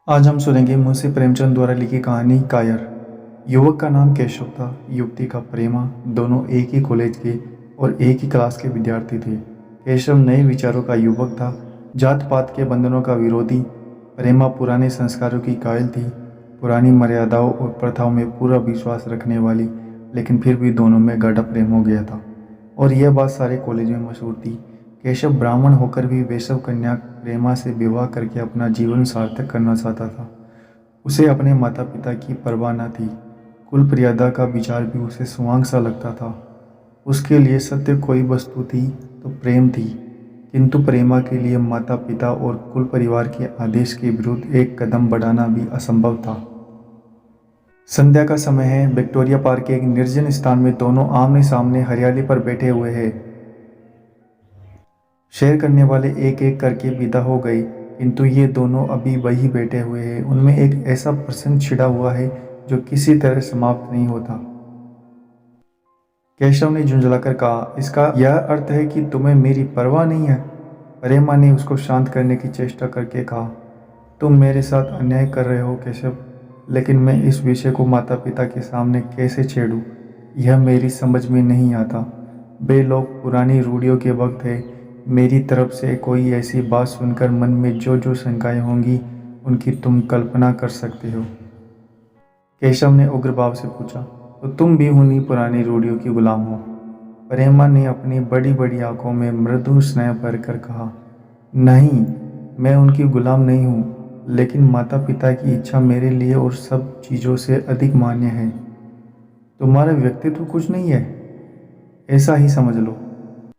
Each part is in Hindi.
आज हम सुनेंगे मुंशी प्रेमचंद द्वारा लिखी कहानी कायर। युवक का नाम केशव था, युवती का प्रेमा। दोनों एक ही कॉलेज के और एक ही क्लास के विद्यार्थी थे। केशव नए विचारों का युवक था, जात पात के बंधनों का विरोधी। प्रेमा पुराने संस्कारों की कायल थी, पुरानी मर्यादाओं और प्रथाओं में पूरा विश्वास रखने वाली। लेकिन फिर भी दोनों में गाढ़ा प्रेम हो गया था और यह बात सारे कॉलेज में मशहूर थी। केशव ब्राह्मण होकर भी वैश्य कन्या प्रेमा से विवाह करके अपना जीवन सार्थक करना चाहता था। उसे अपने माता पिता की परवाह न थी, कुल मर्यादा का विचार भी उसे स्वांग सा लगता था। उसके लिए सत्य कोई वस्तु थी तो प्रेम थी, किंतु प्रेमा के लिए माता पिता और कुल परिवार के आदेश के विरुद्ध एक कदम बढ़ाना भी असंभव था। संध्या का समय है। विक्टोरिया पार्क के एक निर्जन स्थान में दोनों आमने सामने हरियाली पर बैठे हुए हैं। शेयर करने वाले एक एक करके विदा हो गए, किंतु ये दोनों अभी वही बैठे हुए हैं। उनमें एक ऐसा प्रसंग छिड़ा हुआ है जो किसी तरह समाप्त नहीं होता। केशव ने झुंझलाकर कहा, इसका यह अर्थ है कि तुम्हें मेरी परवाह नहीं है? प्रेमा ने उसको शांत करने की चेष्टा करके कहा, तुम मेरे साथ अन्याय कर रहे हो केशव, लेकिन मैं इस विषय को माता पिता के सामने कैसे छेड़ूं, यह मेरी समझ में नहीं आता। वे लोग पुरानी रूढ़ियों के वक्त है। मेरी तरफ से कोई ऐसी बात सुनकर मन में जो जो शंकाएं होंगी उनकी तुम कल्पना कर सकते हो। केशव ने उग्र भाव से पूछा, तो तुम भी उन्हीं पुरानी रूढ़ियों की गुलाम हो? प्रेमा ने अपनी बड़ी बड़ी आंखों में मृदु स्नेह भरकर कहा, नहीं, मैं उनकी गुलाम नहीं हूँ, लेकिन माता पिता की इच्छा मेरे लिए और सब चीज़ों से अधिक मान्य है। तुम्हारा व्यक्तित्व कुछ नहीं है, ऐसा ही समझ लो।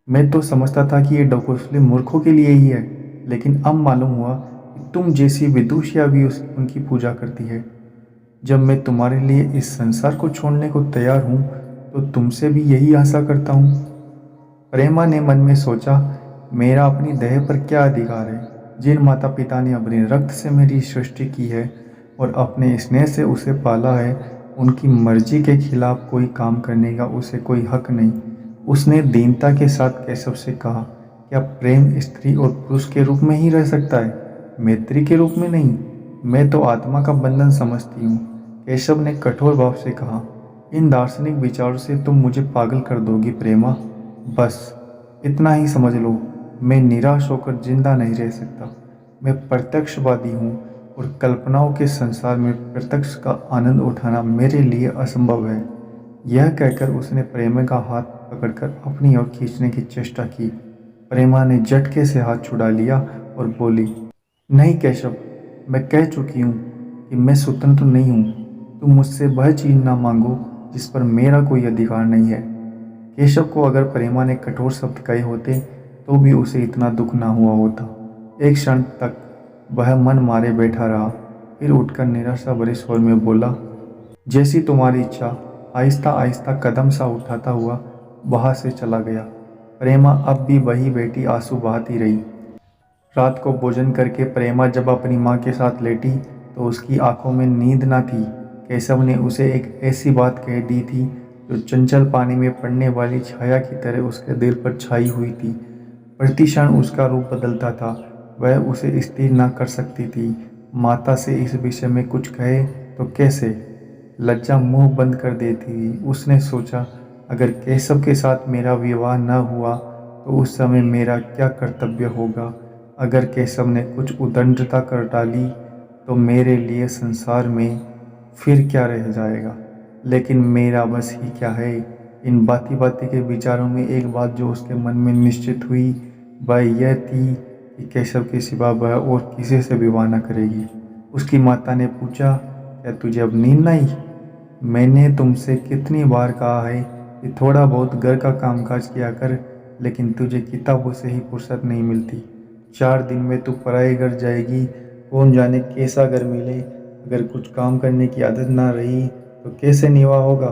मैं तो समझता था कि ये डकोसले मूर्खों के लिए ही है, लेकिन अब मालूम हुआ कि तुम जैसी विदुषिया भी उनकी पूजा करती है। जब मैं तुम्हारे लिए इस संसार को छोड़ने को तैयार हूँ तो तुमसे भी यही आशा करता हूँ। प्रेमा ने मन में सोचा, मेरा अपनी देह पर क्या अधिकार है? जिन माता पिता ने अपने रक्त से मेरी सृष्टि की है और अपने स्नेह से उसे पाला है, उनकी मर्जी के खिलाफ कोई काम करने का उसे कोई हक नहीं। उसने दीनता के साथ केशव से कहा, क्या प्रेम स्त्री और पुरुष के रूप में ही रह सकता है, मैत्री के रूप में नहीं? मैं तो आत्मा का बंधन समझती हूँ। केशव ने कठोर भाव से कहा, इन दार्शनिक विचारों से तुम मुझे पागल कर दोगी प्रेमा। बस इतना ही समझ लो, मैं निराश होकर जिंदा नहीं रह सकता। मैं प्रत्यक्षवादी हूँ और कल्पनाओं के संसार में प्रत्यक्ष का आनंद उठाना मेरे लिए असंभव है। यह कहकर उसने प्रेमा का हाथ पकड़कर अपनी ओर खींचने की चेष्टा की। प्रेमा ने झटके से हाथ छुड़ा लिया और बोली, नहीं केशव, मैं कह चुकी हूँ कि मैं स्वतंत्र नहीं हूँ। तुम मुझसे वह चीज़ ना मांगो जिस पर मेरा कोई अधिकार नहीं है। केशव को अगर प्रेमा ने कठोर शब्द कहे होते तो भी उसे इतना दुख ना हुआ होता। एक क्षण तक वह मन मारे बैठा रहा, फिर उठकर निराशा भरे स्वर में बोला, जैसी तुम्हारी इच्छा। आहिस्ता आहिस्ता कदम सा उठाता हुआ वहाँ से चला गया। प्रेमा अब भी वही बैठी आंसू बहाती रही। रात को भोजन करके प्रेमा जब अपनी माँ के साथ लेटी तो उसकी आंखों में नींद न थी। केशव ने उसे एक ऐसी बात कह दी थी जो चंचल पानी में पड़ने वाली छाया की तरह उसके दिल पर छाई हुई थी। प्रति क्षण उसका रूप बदलता था। वह उसे स्थिर न कर सकती थी। माता से इस विषय में कुछ कहे तो कैसे? लज्जा मुंह बंद कर देती थी। उसने सोचा, अगर केशव के साथ मेरा विवाह न हुआ तो उस समय मेरा क्या कर्तव्य होगा? अगर केशव ने कुछ उद्दंडता कर डाली तो मेरे लिए संसार में फिर क्या रह जाएगा? लेकिन मेरा बस ही क्या है? इन बाती बाती के विचारों में एक बात जो उसके मन में निश्चित हुई वह यह थी कि केशव के सिवा वह और किसी से विवाह न करेगी। उसकी माता ने पूछा, क्या तुझे अब नींद नहीं? मैंने तुमसे कितनी बार कहा है कि थोड़ा बहुत घर का कामकाज किया कर, लेकिन तुझे किताबों से ही फुर्सत नहीं मिलती। 4 दिन में तू पराए घर जाएगी, कौन जाने कैसा घर मिले। अगर कुछ काम करने की आदत ना रही तो कैसे निवाह होगा?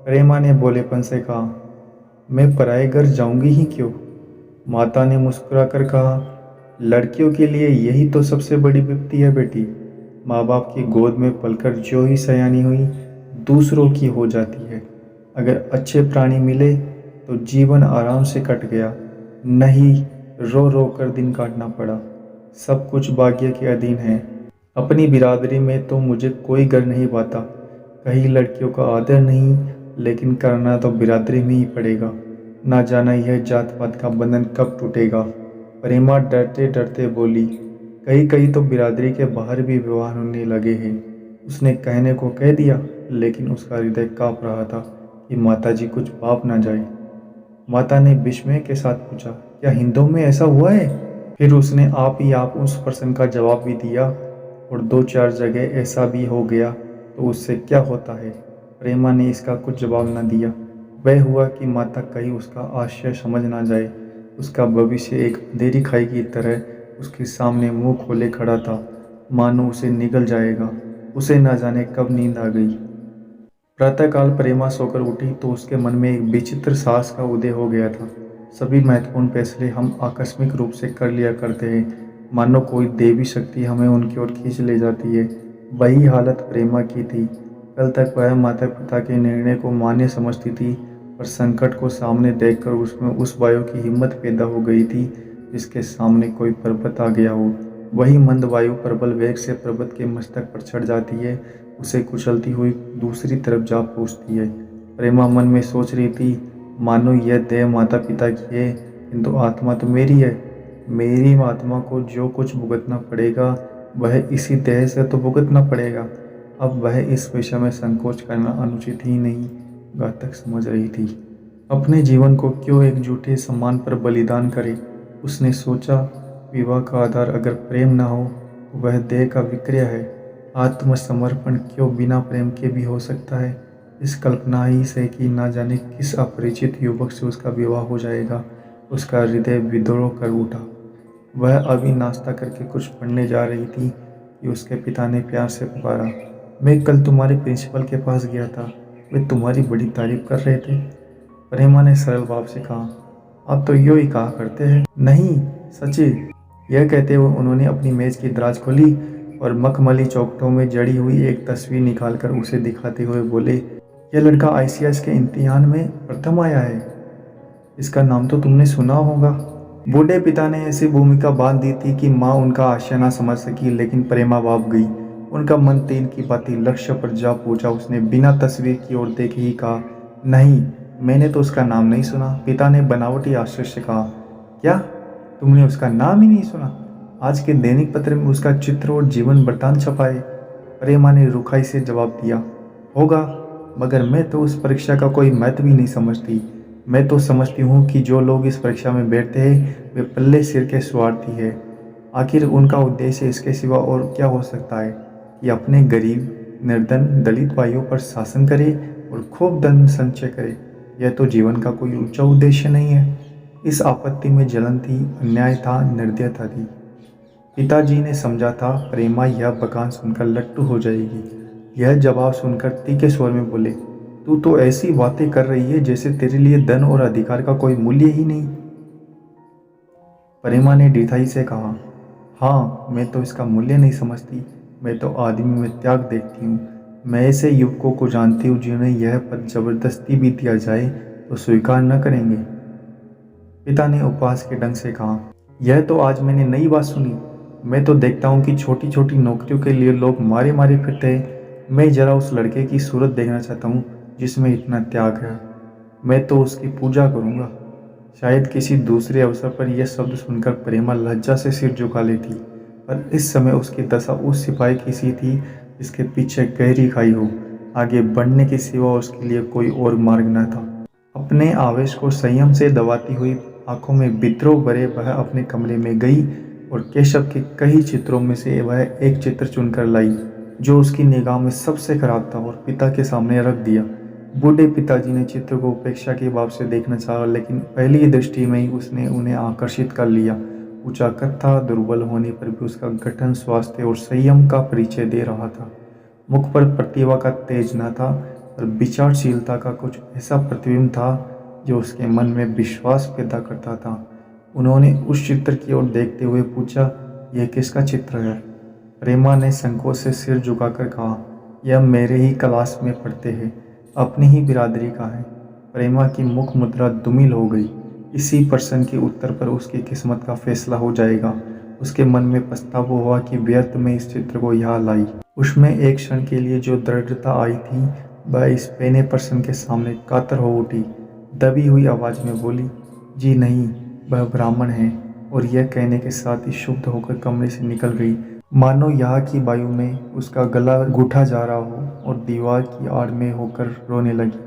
प्रेमा ने भोलेपन से कहा, मैं पराए घर जाऊंगी ही क्यों? माता ने मुस्कुराकर कहा, लड़कियों के लिए यही तो सबसे बड़ी विपत्ति है बेटी। माँ बाप की गोद में पलकर जो ही सयानी हुई दूसरों की हो जाती है। अगर अच्छे प्राणी मिले तो जीवन आराम से कट गया, नहीं रो रो कर दिन काटना पड़ा। सब कुछ भाग्य के अधीन है। अपनी बिरादरी में तो मुझे कोई गर्व नहीं पाता। कई लड़कियों का आदर नहीं, लेकिन करना तो बिरादरी में ही पड़ेगा। ना जाना यह जात पात का बंधन कब टूटेगा। प्रेमा डरते डरते बोली, कई कई तो बिरादरी के बाहर भी विवाह होने लगे हैं। उसने कहने को कह दिया, लेकिन उसका हृदय काँप रहा था कि माताजी कुछ पाप ना जाए। माता ने विस्मय के साथ पूछा, क्या हिंदुओं में ऐसा हुआ है? फिर उसने आप ही आप उस प्रश्न का जवाब भी दिया, और दो चार जगह ऐसा भी हो गया तो उससे क्या होता है। प्रेमा ने इसका कुछ जवाब न दिया। वह हुआ कि माता कहीं उसका आशय समझ ना जाए। उसका भविष्य एक अंधेरी खाई की तरह उसके सामने मुंह खोले खड़ा था, मानो उसे निगल जाएगा। उसे न जाने कब नींद आ गई। प्रातःकाल प्रेमा सोकर उठी तो उसके मन में एक विचित्र साहस का उदय हो गया था। सभी महत्वपूर्ण फैसले हम आकस्मिक रूप से कर लिया करते हैं, मानो कोई देवी शक्ति हमें उनकी ओर खींच ले जाती है। वही हालत प्रेमा की थी। कल तक वह माता पिता के निर्णय को मान्य समझती थी, पर संकट को सामने देखकर उसमें उस वायु की हिम्मत पैदा हो गई थी जिसके सामने कोई पर्वत आ गया हो। वही मंद वायु प्रबल वेग से पर्वत के मस्तक पर चढ़ जाती है, उसे कुचलती हुई दूसरी तरफ जा पहुंचती है। प्रेमा मन में सोच रही थी, मानो यह देह माता पिता की है, किंतु आत्मा तो मेरी है। मेरी आत्मा को जो कुछ भुगतना पड़ेगा वह इसी देह से तो भुगतना पड़ेगा। अब वह इस विषय में संकोच करना अनुचित ही नहीं, घातक समझ रही थी। अपने जीवन को क्यों एक झूठे सम्मान पर बलिदान करे। उसने सोचा, विवाह का आधार अगर प्रेम न हो तो वह देह का विक्रय है। आत्मसमर्पण क्यों बिना प्रेम के भी हो सकता है। इस कल्पना ही से कि न जाने किस अपरिचित युवक से उसका विवाह हो जाएगा, उसका हृदय विद्रोह कर उठा। वह अभी नाश्ता करके कुछ पढ़ने जा रही थी कि उसके पिता ने प्यार से पुकारा, मैं कल तुम्हारे प्रिंसिपल के पास गया था, वे तुम्हारी बड़ी तारीफ कर रहे थे। प्रेमा ने सरल भाव से कहा, आप तो यूँ ही कहा करते हैं। नहीं, सच्ची। यह कहते हुए उन्होंने अपनी मेज की दराज खोली और मखमली चौखटों में जड़ी हुई एक तस्वीर निकालकर उसे दिखाते हुए बोले, यह लड़का आईसीएस के इम्तिहान में प्रथम आया है। इसका नाम तो तुमने सुना होगा। बूढ़े पिता ने ऐसी भूमिका बांध दी थी कि माँ उनका आशय न समझ सकी, लेकिन प्रेमा भाप गई। उनका मन तीन की बाती लक्ष्य पर जा पहुंचा। उसने बिना तस्वीर की ओर देखे ही कहा, नहीं, मैंने तो उसका नाम नहीं सुना। पिता ने बनावटी आश्चर्य से कहा, क्या तुमने उसका नाम ही नहीं सुना? आज के दैनिक पत्र में उसका चित्र और जीवन वृत्तांत छपा है। प्रेमा ने रुखाई से जवाब दिया, होगा, मगर मैं तो उस परीक्षा का कोई महत्व ही नहीं समझती। मैं तो समझती हूँ कि जो लोग इस परीक्षा में बैठते हैं वे पल्ले सिर के स्वार्थी है। आखिर उनका उद्देश्य इसके सिवा और क्या हो सकता है कि अपने गरीब, निर्धन, दलित भाइयों पर शासन करे और खूब धन संचय करे। यह तो जीवन का कोई ऊंचा उद्देश्य नहीं है। इस आपत्ति में जलन थी, अन्याय था, निर्दयता थी। पिताजी ने समझा था प्रेमा यह बखान सुनकर लट्टू हो जाएगी। यह जवाब सुनकर तीखे स्वर में बोले, तू तो ऐसी बातें कर रही है जैसे तेरे लिए धन और अधिकार का कोई मूल्य ही नहीं। प्रेमा ने ढिठाई से कहा, हाँ, मैं तो इसका मूल्य नहीं समझती। मैं तो आदमी में त्याग देखती हूँ। मैं ऐसे युवकों को जानती हूँ जिन्हें यह पद जबरदस्ती भी दिया जाए तो स्वीकार न करेंगे। पिता ने उपहास के ढंग से कहा, यह तो आज मैंने नई बात सुनी। मैं तो देखता हूँ कि छोटी छोटी नौकरियों के लिए लोग मारे मारे फिरते हैं। मैं जरा उस लड़के की सूरत देखना चाहता हूँ जिसमें इतना त्याग है। मैं तो उसकी पूजा करूँगा। शायद किसी दूसरे अवसर पर यह शब्द सुनकर प्रेमा लज्जा से सिर झुका लेती, पर इस समय उसकी दशा उस सिपाही की सी थी जिसके पीछे गहरी खाई हो। आगे बढ़ने के सिवा उसके लिए कोई और मार्ग न था। अपने आवेश को संयम से दबाती हुई, आंखों में विद्रोह भरे वह अपने कमरे में गई और केशव के कई चित्रों में से वह एक चित्र चुनकर लाई जो उसकी निगाह में सबसे खराब था और पिता के सामने रख दिया। बूढ़े पिताजी ने चित्र को उपेक्षा के भाव से देखना चाहा, लेकिन पहली ही दृष्टि में ही उसने उन्हें आकर्षित कर लिया। ऊंचा कद था, दुर्बल होने पर भी उसका गठन स्वास्थ्य और संयम का परिचय दे रहा था। मुख पर प्रतिभा का तेज न था, पर विचारशीलता का कुछ ऐसा प्रतिबिंब था जो उसके मन में विश्वास पैदा करता था। उन्होंने उस चित्र की ओर देखते हुए पूछा, यह किसका चित्र है? प्रेमा ने संकोच से सिर झुकाकर कहा, यह मेरे ही क्लास में पढ़ते हैं, अपनी ही बिरादरी का है। प्रेमा की मुख मुद्रा दुमिल हो गई। इसी प्रश्न के उत्तर पर उसकी किस्मत का फैसला हो जाएगा। उसके मन में पछतावा हुआ कि व्यर्थ में इस चित्र को यहाँ लाई। उसमें एक क्षण के लिए जो दृढ़ता आई थी वह इस पेने पर्सन के सामने कातर हो उठी। दबी हुई आवाज में बोली, जी नहीं, वह ब्राह्मण है। और यह कहने के साथ ही शुद्ध होकर कमरे से निकल गई, मानो यहाँ की वायु में उसका गला घुटा जा रहा हो, और दीवार की आड़ में होकर रोने लगी।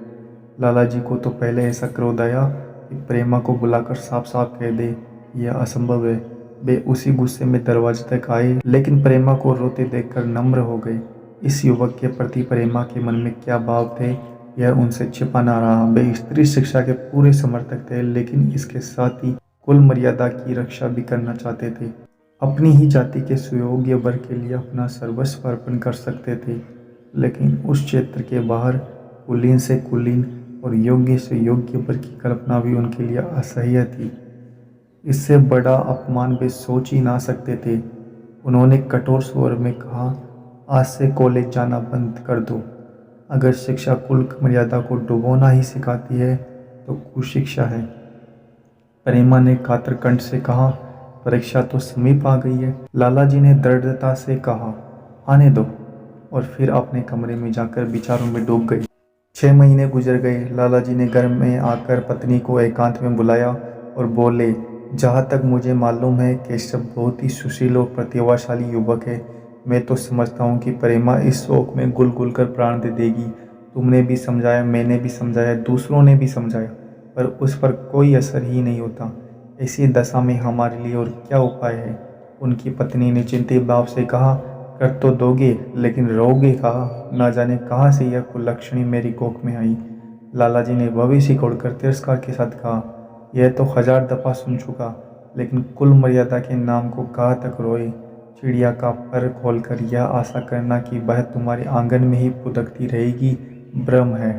लाला जी को तो पहले ऐसा क्रोध आया कि प्रेमा को बुलाकर साफ साफ कह दे यह असंभव है। वे उसी गुस्से में दरवाजे तक आए, लेकिन प्रेमा को रोते देखकर नम्र हो गए। इस युवक के प्रति प्रेमा के मन में क्या भाव थे यह उनसे छिपा ना रहा। वे स्त्री शिक्षा के पूरे समर्थक थे, लेकिन इसके साथ ही कुल मर्यादा की रक्षा भी करना चाहते थे। अपनी ही जाति के सुयोग्य वर्ग के लिए अपना सर्वस्व अर्पण कर सकते थे, लेकिन उस क्षेत्र के बाहर कुलीन से कुलीन और योग्य से योग्य वर्ग की कल्पना भी उनके लिए असह्य थी। इससे बड़ा अपमान वे सोच ही ना सकते थे। उन्होंने कठोर स्वर में कहा, आज से कॉलेज जाना बंद कर दो। अगर शिक्षा कुल मर्यादा को डुबोना ही सिखाती है तो कुशिक्षा है। प्रेमा ने कातर कंठ से कहा, परीक्षा तो समीप आ गई है। लाला जी ने दृढ़ता से कहा, आने दो, और फिर अपने कमरे में जाकर विचारों में डूब गई। 6 महीने गुजर गए। लाला जी ने घर में आकर पत्नी को एकांत में बुलाया और बोले, जहाँ तक मुझे मालूम है केशव बहुत ही सुशील और प्रतिभाशाली युवक है। मैं तो समझता हूँ कि प्रेमा इस शौक में गुल गुल कर प्राण दे देगी। तुमने भी समझाया, मैंने भी समझाया, दूसरों ने भी समझाया, पर उस पर कोई असर ही नहीं होता। ऐसी दशा में हमारे लिए और क्या उपाय है? उनकी पत्नी ने चिंतित भाव से कहा, कर तो दोगे, लेकिन रहोगे कहाँ? ना जाने कहाँ से यह कुलक्षणी मेरी कोख में आई। लाला जी ने भविष्य छोड़कर तिरस्कार के साथ कहा, यह तो 1000 दफ़ा सुन चुका, लेकिन कुल मर्यादा के नाम को कहाँ तक रोए? चिड़िया का पर खोलकर यह आशा करना कि वह तुम्हारे आंगन में ही फुदकती रहेगी भ्रम है।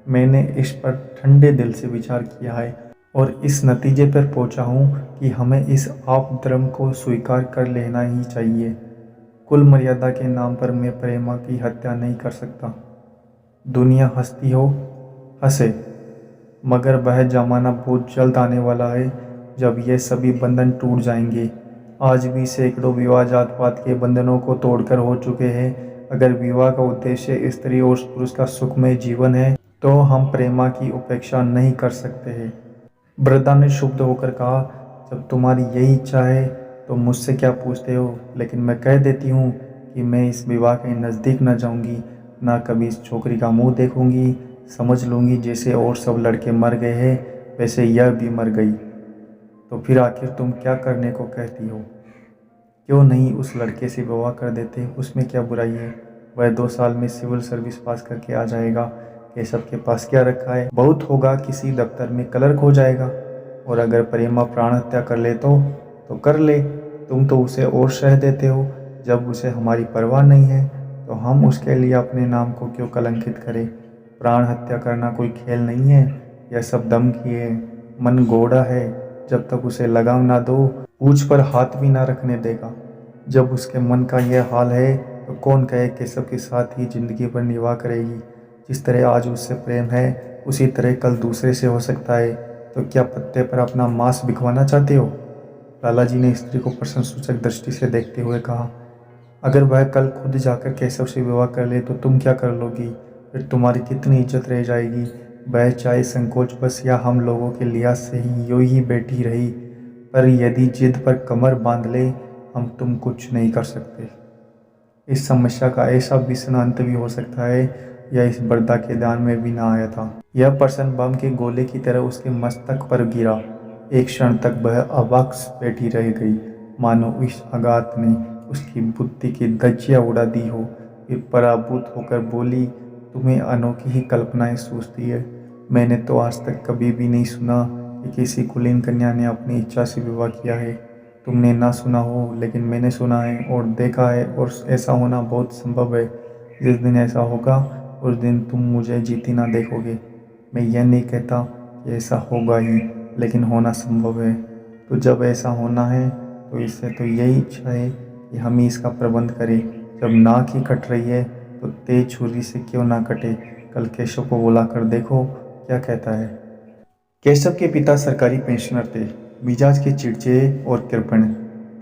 मैंने इस पर ठंडे दिल से विचार किया है और इस नतीजे पर पहुंचा हूँ कि हमें इस आपधर्म को स्वीकार कर लेना ही चाहिए। कुल मर्यादा के नाम पर मैं प्रेमा की हत्या नहीं कर सकता। दुनिया हंसती हो, हंसे, मगर वह जमाना बहुत जल्द आने वाला है जब ये सभी बंधन टूट जाएंगे। आज भी सैकड़ों विवाह जात पात के बंधनों को तोड़कर हो चुके हैं। अगर विवाह का उद्देश्य स्त्री और पुरुष का सुखमय जीवन है तो हम प्रेमा की उपेक्षा नहीं कर सकते हैं। वृद्धा ने क्षुब्ध होकर कहा, जब तुम्हारी यही इच्छा है तो मुझसे क्या पूछते हो? लेकिन मैं कह देती हूँ कि मैं इस विवाह के नज़दीक न जाऊँगी, ना कभी इस छोकरी का मुंह देखूँगी। समझ लूँगी जैसे और सब लड़के मर गए हैं वैसे यह भी मर गई। तो फिर आखिर तुम क्या करने को कहती हो? क्यों नहीं उस लड़के से विवाह कर देते? उसमें क्या बुराई है? वह 2 साल में सिविल सर्विस पास करके आ जाएगा। केशव के पास क्या रखा है? बहुत होगा, किसी दफ्तर में क्लर्क हो जाएगा। और अगर प्रेमा प्राण हत्या कर ले तो कर ले। तुम तो उसे और शह देते हो। जब उसे हमारी परवाह नहीं है तो हम उसके लिए अपने नाम को क्यों कलंकित करें? प्राण हत्या करना कोई खेल नहीं है, यह सब दम की है। मन घोड़ा है, जब तक उसे लगाम ना दो पूंछ पर हाथ भी ना रखने देगा। जब उसके मन का यह हाल है तो कौन कहे केशव के साथ ही जिंदगी भर निवाह करेगी। जिस तरह आज उससे प्रेम है उसी तरह कल दूसरे से हो सकता है। तो क्या पत्ते पर अपना मांस बिखवाना चाहते हो? लाला जी ने स्त्री को प्रश्नसूचक दृष्टि से देखते हुए कहा, अगर वह कल खुद जाकर केशव से विवाह कर ले तो तुम क्या कर लोगी? फिर तुम्हारी कितनी इज्जत रह जाएगी? वह चाहे संकोच बस या हम लोगों के लिहाज से ही यूं ही बैठी रही, पर यदि जिद पर कमर बांध ले हम तुम कुछ नहीं कर सकते। इस समस्या का ऐसा भीषण अंत भी हो सकता है यह इस वृद्धा के ध्यान में भी ना आया था। यह प्रश्न बम के गोले की तरह उसके मस्तक पर गिरा। एक क्षण तक वह अवाक बैठी रह गई, मानो इस आघात ने उसकी बुद्धि की धज्जियां उड़ा दी हो। फिर पराभूत होकर बोली, तुम्हें अनोखी ही कल्पनाएं सूझती है। मैंने तो आज तक कभी भी नहीं सुना कि किसी कुलीन कन्या ने अपनी इच्छा से विवाह किया है। तुमने ना सुना हो, लेकिन मैंने सुना है और देखा है, और ऐसा होना बहुत संभव है। जिस दिन ऐसा होगा उस दिन तुम मुझे जीती ना देखोगे। मैं यह नहीं कहता कि ऐसा होगा ही, लेकिन होना संभव है। तो जब ऐसा होना है तो इससे तो यही इच्छा है कि हम ही इसका प्रबंध करें। जब नाक ही कट रही है तो तेज छुरी से क्यों ना कटे? कल केशव को बुला कर देखो क्या कहता है। केशव के पिता सरकारी पेंशनर थे, मिजाज के चिड़चिड़े और कृपण।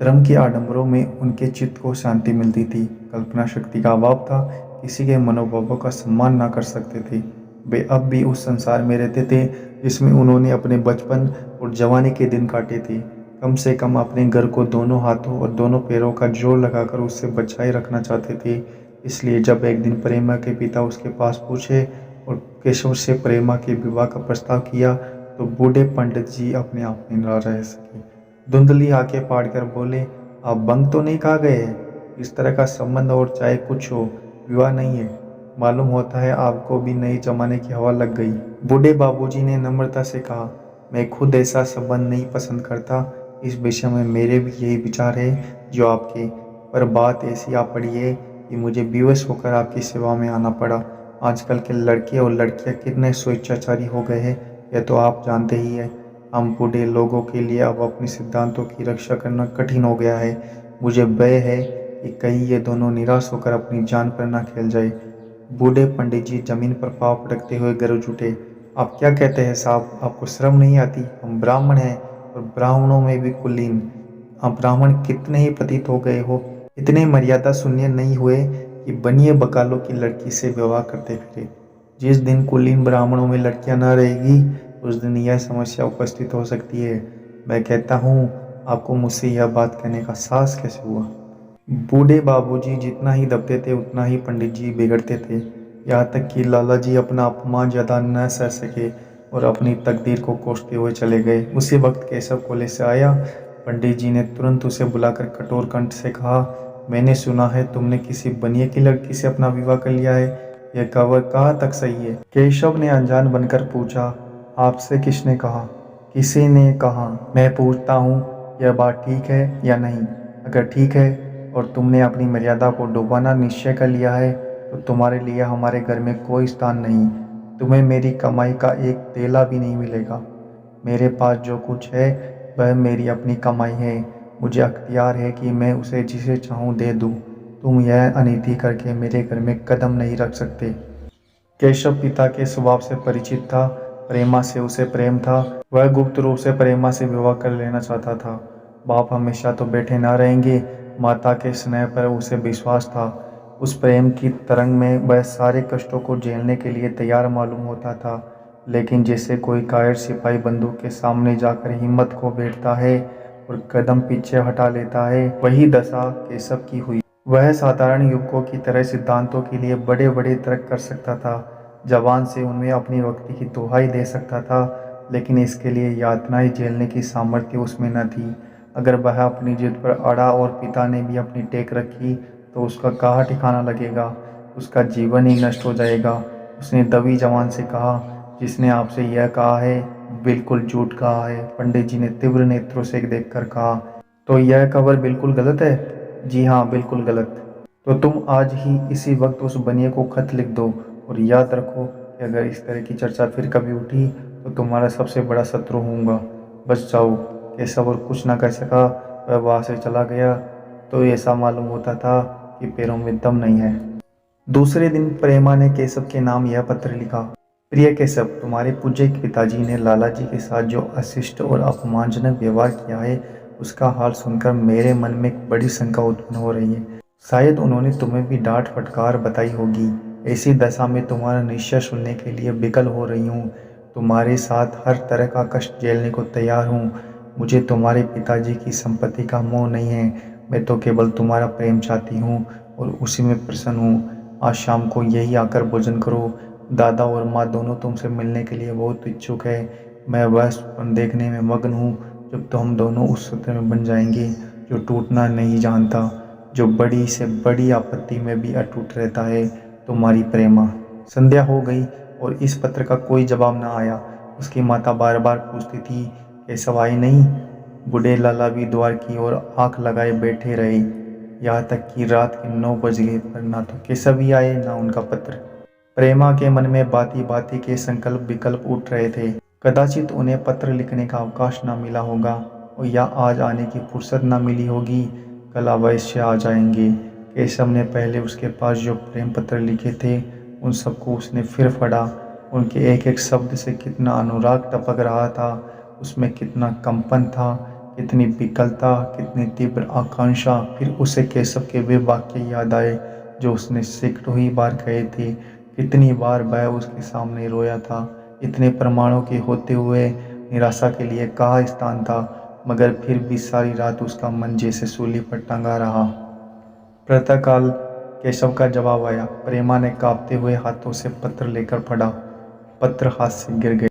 धर्म के आडंबरों में उनके चित्त को शांति मिलती थी। कल्पना शक्ति का अभाव था, किसी के मनोभावों का सम्मान ना कर सकते थे। वे अब भी उस संसार में रहते थे जिसमें उन्होंने अपने बचपन और जवानी के दिन काटे थे। कम से कम अपने घर को दोनों हाथों और दोनों पैरों का जोर लगाकर उससे बचाए रखना चाहते थे। इसलिए जब एक दिन प्रेमा के पिता उसके पास पूछे और केशव से प्रेमा के विवाह का प्रस्ताव किया तो बूढ़े पंडित जी अपने आप में ना रह सके। धुंधली आंखें फाड़कर बोले, आप बंक तो नहीं खा गए? इस तरह का संबंध और चाहे कुछ हो, विवाह नहीं है। मालूम होता है आपको भी नई जमाने की हवा लग गई। बूढ़े बाबूजी ने नम्रता से कहा, मैं खुद ऐसा संबंध नहीं पसंद करता। इस विषय में मेरे भी यही विचार है जो आपके, पर बात ऐसी आ पड़ी है कि मुझे विवश होकर आपकी सेवा में आना पड़ा। आजकल के लड़के और लड़कियां कितने स्वेच्छाचारी हो गए हैं, यह तो आप जानते ही हैं। हम बूढ़े लोगों के लिए अब अपने सिद्धांतों की रक्षा करना कठिन हो गया है। मुझे भय है कि कहीं ये दोनों निराश होकर अपनी जान पर ना खेल जाए। बूढ़े पंडित जी जमीन पर पाँव पटकते हुए गरज उठे, आप क्या कहते हैं साहब? आपको शर्म नहीं आती? हम ब्राह्मण हैं और ब्राह्मणों में भी कुलीन। आप ब्राह्मण कितने ही पतित हो गए हो, इतने मर्यादा शून्य नहीं हुए कि बनिए बकालों की लड़की से विवाह करते फिरे। जिस दिन कुलीन ब्राह्मणों में लड़कियां न रहेगी उस दिन यह समस्या उपस्थित हो सकती है। मैं कहता हूँ, आपको मुझसे यह बात कहने का साहस कैसे हुआ? बूढ़े बाबूजी जितना ही दबते थे उतना ही पंडित जी बिगड़ते थे। यहाँ तक कि लाला जी अपना अपमान ज़्यादा न सह सके और अपनी तकदीर को कोसते हुए चले गए। उसी वक्त केशव कॉलेज से आया। पंडित जी ने तुरंत उसे बुलाकर कठोर कंठ से कहा, मैंने सुना है तुमने किसी बनिए की लड़की से अपना विवाह कर लिया है। यह खबर कहाँ तक सही है? केशव ने अनजान बनकर पूछा, आपसे किसने कहा? किसी ने कहा। मैं पूछता हूँ, यह बात ठीक है या नहीं? अगर ठीक है और तुमने अपनी मर्यादा को डुबाना निश्चय कर लिया है तो तुम्हारे लिए हमारे घर में कोई स्थान नहीं। तुम्हें मेरी कमाई का एक तेला भी नहीं मिलेगा। मेरे पास जो कुछ है वह मेरी अपनी कमाई है। मुझे अख्तियार है कि मैं उसे जिसे चाहूँ दे दूँ। तुम यह अनीति करके मेरे घर में कदम नहीं रख सकते। केशव पिता के स्वभाव से परिचित था। प्रेमा से उसे प्रेम था। वह गुप्त रूप से प्रेमा से विवाह कर लेना चाहता था। बाप हमेशा तो बैठे ना रहेंगे। माता के स्नेह पर उसे विश्वास था। उस प्रेम की तरंग में वह सारे कष्टों को झेलने के लिए तैयार मालूम होता था। लेकिन जैसे कोई कायर सिपाही बंदूक के सामने जाकर हिम्मत खो बैठता है और कदम पीछे हटा लेता है, वही दशा केशव की हुई। वह साधारण युवकों की तरह सिद्धांतों के लिए बड़े बड़े तर्क कर सकता था। जवान से उनमें अपनी वक्ति की दुहाई दे सकता था, लेकिन इसके लिए यातनाएं झेलने की सामर्थ्य उसमें न थी। अगर वह अपनी जिद पर अड़ा और पिता ने भी अपनी टेक रखी तो उसका कहाँ ठिकाना लगेगा? उसका जीवन ही नष्ट हो जाएगा। उसने दबी जवान से कहा, जिसने आपसे यह कहा है बिल्कुल झूठ कहा है। पंडित जी ने तीव्र नेत्रों से देखकर कहा, तो यह खबर बिल्कुल गलत है? जी हाँ, बिल्कुल गलत। तो तुम आज ही इसी वक्त उस बनिए को खत लिख दो और याद रखो कि अगर इस तरह की चर्चा फिर कभी उठी तो तुम्हारा सबसे बड़ा शत्रु होऊंगा। बच जाओ। केशव और कुछ न कह सका। वह वहाँ से चला गया तो ऐसा मालूम होता था कि पैरों में दम नहीं है। दूसरे दिन प्रेमा ने केशव के नाम यह पत्र लिखा, प्रिय केशव, तुम्हारे पूज्य पिताजी ने लाला जी के साथ जो अशिष्ट और अपमानजनक व्यवहार किया है उसका हाल सुनकर मेरे मन में एक बड़ी शंका उत्पन्न हो रही है। शायद उन्होंने तुम्हें भी डांट फटकार बताई होगी। ऐसी दशा में तुम्हारा निश्चय सुनने के लिए विकल हो रही हूँ। तुम्हारे साथ हर तरह का कष्ट झेलने को तैयार हूँ। मुझे तुम्हारे पिताजी की संपत्ति का मोह नहीं है। मैं तो केवल तुम्हारा प्रेम चाहती हूँ और उसी में प्रसन्न हूँ। आज शाम को यही आकर भोजन करो। दादा और माँ दोनों तुमसे मिलने के लिए बहुत इच्छुक है। मैं वह स्वप्न देखने में मग्न हूँ जब तो हम दोनों उस सूत्र में बन जाएंगे जो टूटना नहीं जानता, जो बड़ी से बड़ी आपत्ति में भी अटूट रहता है। तुम्हारी प्रेमा। संध्या हो गई और इस पत्र का कोई जवाब न आया। उसकी माता बार बार पूछती थी, केशव आए नहीं? बूढ़े लाला भी द्वार की ओर आंख लगाए बैठे रहे। यहाँ तक कि रात के 9 बज गए पर ना तो केशव ही आए ना उनका पत्र। प्रेमा के मन में बाती बाती के संकल्प विकल्प उठ रहे थे। कदाचित उन्हें पत्र लिखने का अवकाश न मिला होगा और या आज आने की फुर्सत न मिली होगी। कल अवश्य आ जाएंगे। केशव ने पहले उसके पास जो प्रेम पत्र लिखे थे उन सबको उसने फिर पढ़ा। उनके एक एक शब्द से कितना अनुराग टपक रहा था, उसमें कितना कंपन था। कितनी विकलता, कितनी तीव्र आकांक्षा। फिर उसे केशव के वे वाक्य याद आए जो उसने सैकड़ों ही बार कहे थे। कितनी बार वह उसके सामने रोया था। इतने प्रमाणों के होते हुए निराशा के लिए कहाँ स्थान था। मगर फिर भी सारी रात उसका मन जैसे सूली पर टंगा रहा। प्रातःकाल केशव का जवाब आया। प्रेमा ने कांपते हुए हाथों से पत्र लेकर पढ़ा। पत्र हाथ से गिर गए।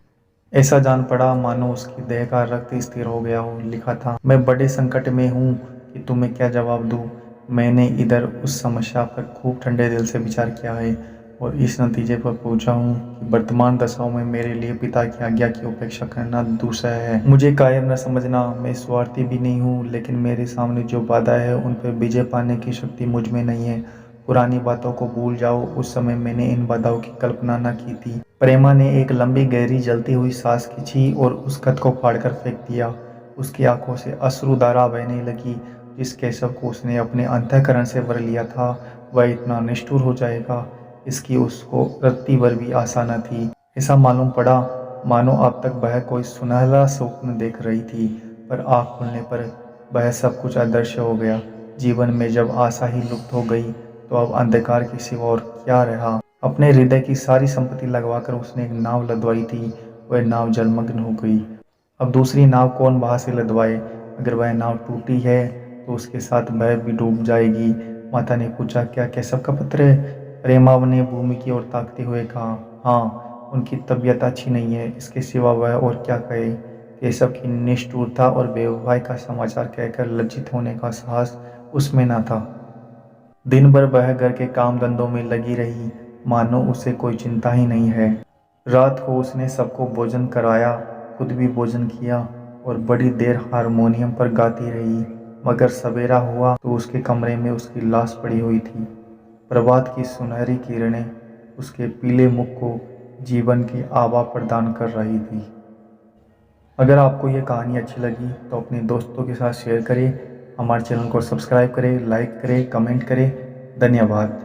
ऐसा जान पड़ा मानो उसकी देह का रक्त स्थिर हो गया हो। लिखा था, मैं बड़े संकट में हूँ कि तुम्हें क्या जवाब दूँ। मैंने इधर उस समस्या पर खूब ठंडे दिल से विचार किया है और इस नतीजे पर पहुंचा हूँ कि वर्तमान दशाओं में मेरे लिए पिता की आज्ञा की उपेक्षा करना दूसरा है। मुझे कायर न समझना, मैं स्वार्थी भी नहीं हूँ, लेकिन मेरे सामने जो बाधा है उन पर विजय पाने की शक्ति मुझ में नहीं है। पुरानी बातों को भूल जाओ, उस समय मैंने इन बाधाओं की कल्पना न की थी। प्रेमा ने एक लंबी गहरी जलती हुई सांस खींची और उस खत को फाड़कर फेंक दिया। उसकी आंखों से अश्रुधारा बहने लगी। जिस केशव को उसने अपने अंतःकरण से वर लिया था वह इतना निष्ठुर हो जाएगा, इसकी उसको रत्ती भर भी आशा न थी। ऐसा मालूम पड़ा मानो अब तक वह कोई सुनहरा स्वप्न देख रही थी, पर आँख खुलने पर वह सब कुछ अदृश्य हो गया। जीवन में जब आशा ही लुप्त हो गई तो अब अंधकार के सिवा और क्या रहा। अपने हृदय की सारी संपत्ति लगवाकर उसने एक नाव लदवाई थी, वह नाव जलमग्न हो गई। अब दूसरी नाव कौन वहां से लदवाए। अगर वह नाव टूटी है तो उसके साथ वह भी डूब जाएगी। माता ने पूछा, क्या केशव का पत्र है? प्रेमा ने भूमि की ओर ताकते हुए कहा, हाँ, उनकी तबीयत अच्छी नहीं है, इसके सिवा वह और क्या कहे। केशव की निष्ठुरता और बेवफाई का समाचार कहकर लज्जित होने का साहस उसमें न था। दिन भर वह घर के काम धंधों में लगी रही, मानो उसे कोई चिंता ही नहीं है। रात को उसने सबको भोजन कराया, खुद भी भोजन किया और बड़ी देर हारमोनियम पर गाती रही। मगर सवेरा हुआ तो उसके कमरे में उसकी लाश पड़ी हुई थी। प्रभात की सुनहरी किरणें उसके पीले मुख को जीवन की आभा प्रदान कर रही थी। अगर आपको ये कहानी अच्छी लगी तो अपने दोस्तों के साथ शेयर करें, हमारे चैनल को सब्सक्राइब करें, लाइक करें, कमेंट करें। धन्यवाद।